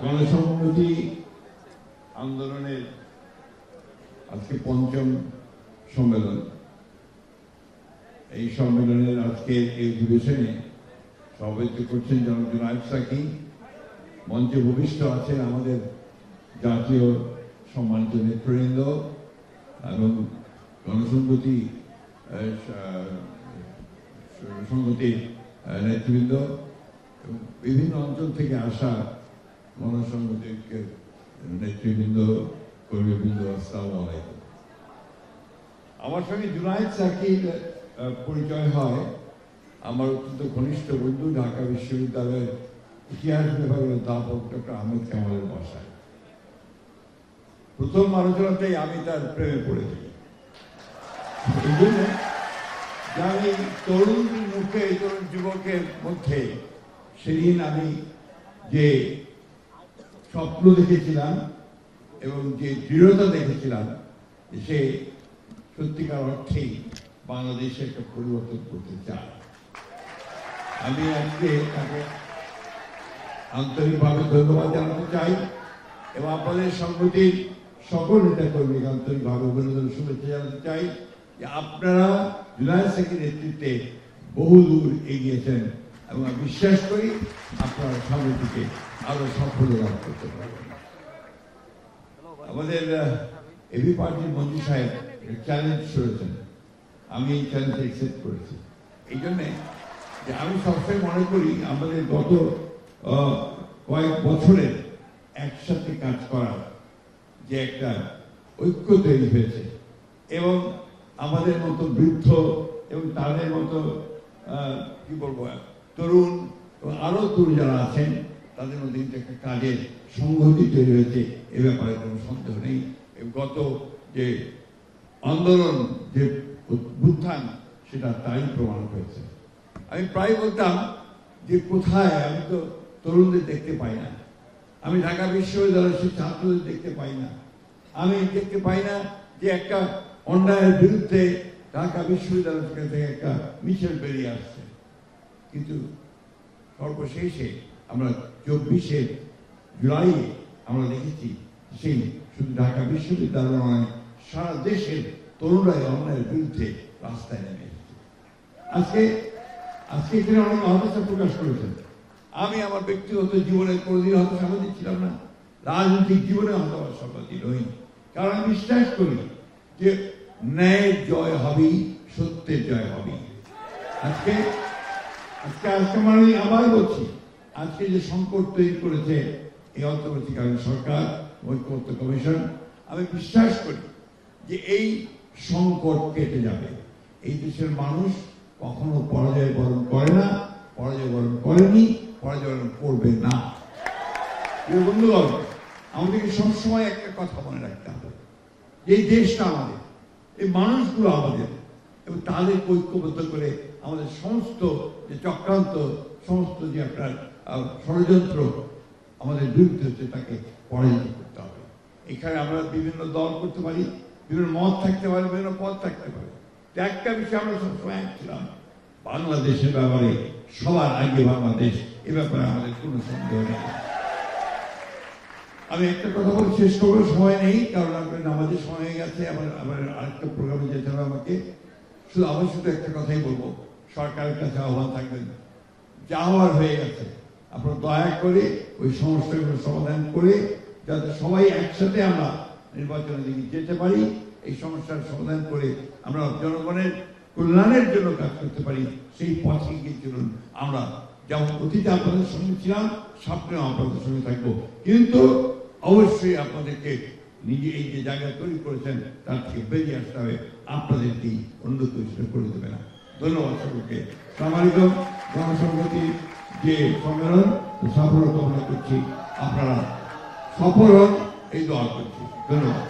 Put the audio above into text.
গণসংহতি আন্দোলনের আজকে পঞ্চম সম্মেলন। এই সম্মেলনের আজকে এই অধিবেশনে সভাপতিত্ব করছেন জনাব জুনায়েদ সাকি। মঞ্চে ভূমিষ্ঠ আছেন আমাদের জাতীয় সম্মানিত নেতৃবৃন্দ এবং গণসংহতি সংহতির নেতৃবৃন্দ এবং বিভিন্ন অঞ্চল থেকে আসা গণসংহতির নেতৃবৃন্দ, কর্মীবৃন্দ, আসসালামু আলাইকুম। আমার সঙ্গে জুনায়েদ সাকির পরিচয় হয় আমার অত্যন্ত ঘনিষ্ঠ বন্ধু, ঢাকা বিশ্ববিদ্যালয়ের ইতিহাস বিভাগের অধ্যাপক ডক্টর আহমেদ কামালের বাসায়। প্রথম আলোচনাতেই আমি তার প্রেমে পড়েছি। এই জন্য আমি তরুণ মুখে, তরুণ যুবকের মধ্যে সেদিন আমি যে স্বপ্ন দেখেছিলাম এবং যে দৃঢ়তা দেখেছিলাম, সে সত্যিকার অর্থেই বাংলাদেশে একটা পরিবর্তন করতে চায়। আমি আজকে তাকে আন্তরিকভাবে ধন্যবাদ জানাতে চাই এবং আপনাদের সংগঠির সকল নেতাকর্মীকে আন্তরিকভাবে অভিনন্দন, শুভেচ্ছা জানাতে চাই যে আপনারা জুনায়েদ সাকির নেতৃত্বে বহু দূর এগিয়েছেন এবং আমি বিশ্বাস করি আপনারা সামনের দিকে আরো সাফল্য লাভ করতে পারবেন। আমাদের এবি পার্টির মন্ত্রী সাহেব চ্যালেঞ্জ করেছেন, আমি এই চ্যালেঞ্জ অ্যাকসেপ্ট করেছি। এই জন্যে যে আমি সবসময় মনে করি আমাদের গত কয়েক বছরের একসাথে কাজ করার যে একটা ঐক্য তৈরি হয়েছে এবং আমাদের মতো বৃদ্ধ এবং তাদের মতো কি বলবো তরুণ এবং আরো তরুণ যারা আছেন তাদের মধ্যে কিন্তু একটা কাজের সংহতি তৈরি হয়েছে, এ ব্যাপারে কোনো সন্দেহ নেই। গত যে আন্দোলন, যে উত্থান, সেটা তাই প্রমাণ হয়েছে। আমি প্রায় বলতাম যে কোথায় আমি তো তরুণদের দেখতে পাই না, আমি ঢাকা বিশ্ববিদ্যালয়ের সেই ছাত্রদের দেখতে পাই না, আমি দেখতে পাই না যে একটা অন্যায়ের বিরুদ্ধে ঢাকা বিশ্ববিদ্যালয় থেকে একটা মিছিল বেরিয়ে আসছে। কিন্তু সর্বশেষে আমরা 24শে জুলাই আমরা দেখেছি সেই শুধু ঢাকা বিশ্ববিদ্যালয় নয়, সারা দেশের তরুণরাই অন্যায়ের বিরুদ্ধে রাস্তায় নেমে এসেছে। আজকে এখানে অনেক হতাশা প্রকাশ করেছেন। আমি আমার ব্যক্তিগত জীবনে কোনোদিন হতাশাবাদী ছিলাম না, রাজনৈতিক জীবনে হতাশাবাদী নই, কারণ আমি বিশ্বাস করি যে ন্যায়ের জয় হবেই, সত্যের জয় হবেই। আজকে মানে আবার বলছি, আজকে যে সংকট তৈরি করেছে এই অন্তর্বর্তীকালীন সরকার, ঐক্যমত্য কমিশন, আমি বিশ্বাস করি যে এই সংকট কেটে যাবে। এই দেশের মানুষ কখনো পরাজয় বরণ করে না, পরাজয় বরণ করেনি, পরাজয় বরণ করবে না। বন্ধুগণ, আমাদেরকে সবসময় একটা কথা মনে রাখতে হবে, এই দেশটা আমাদের, এই মানুষগুলো আমাদের, এবং তাদের ঐক্যবদ্ধ করে আমাদের সমস্ত যে চক্রান্ত, সমস্ত যে আপনার ষড়যন্ত্র আমাদের বিরুদ্ধে হচ্ছে, তাকে পরাজিত করতে হবে। এখানে আমরা বিভিন্ন দল করতে পারি, বিভিন্ন মত থাকতে পারে, বিভিন্ন পথ থাকতে পারে। একটা বিষয় আমরা সবসময় এক ছিলাম, বাংলাদেশের ব্যাপারে সবার আগে বাংলাদেশ, এ ব্যাপারে আমাদের কোনো সন্দেহ নেই। আমি একটা কথা বলে শেষ করবো, সময় নেই, কারণ আপনার নামাজের সময় হয়ে গেছে, আমার আরেকটা প্রোগ্রামে যেতে হবে আমাকে। আমি শুধু একটা কথাই বলবো, সরকারের কাছে আহ্বান থাকবেন, যা হওয়ার হয়ে গেছে আপনারা দয়া করে ওই সমস্যাগুলো সমাধান করে যাতে সবাই একসাথে আমরা নির্বাচনের দিকে যেতে পারি, এই সমস্যার সমাধান করে আমরা জনগণের কল্যাণের জন্য কাজ করতে পারি, সেই পথে গিয়ে চলুন। আমরা যেমন অতীতে আপনাদের সঙ্গে ছিলাম, সামনেও আপনাদের সঙ্গে থাকবো, কিন্তু অবশ্যই আপনাদেরকে নিজে এই যে জায়গা তৈরি করেছেন তার থেকে বেরিয়ে আসতে হবে, আপনাদেরকেই অন্য কিছু করে দেবে না। ধন্যবাদ সকলকে। সামাজিক গণসংহতি যে সম্মেলন সাফল্য কামনা করছি, আপনারা সফল হন, এই দোয়া করছি। ধন্যবাদ।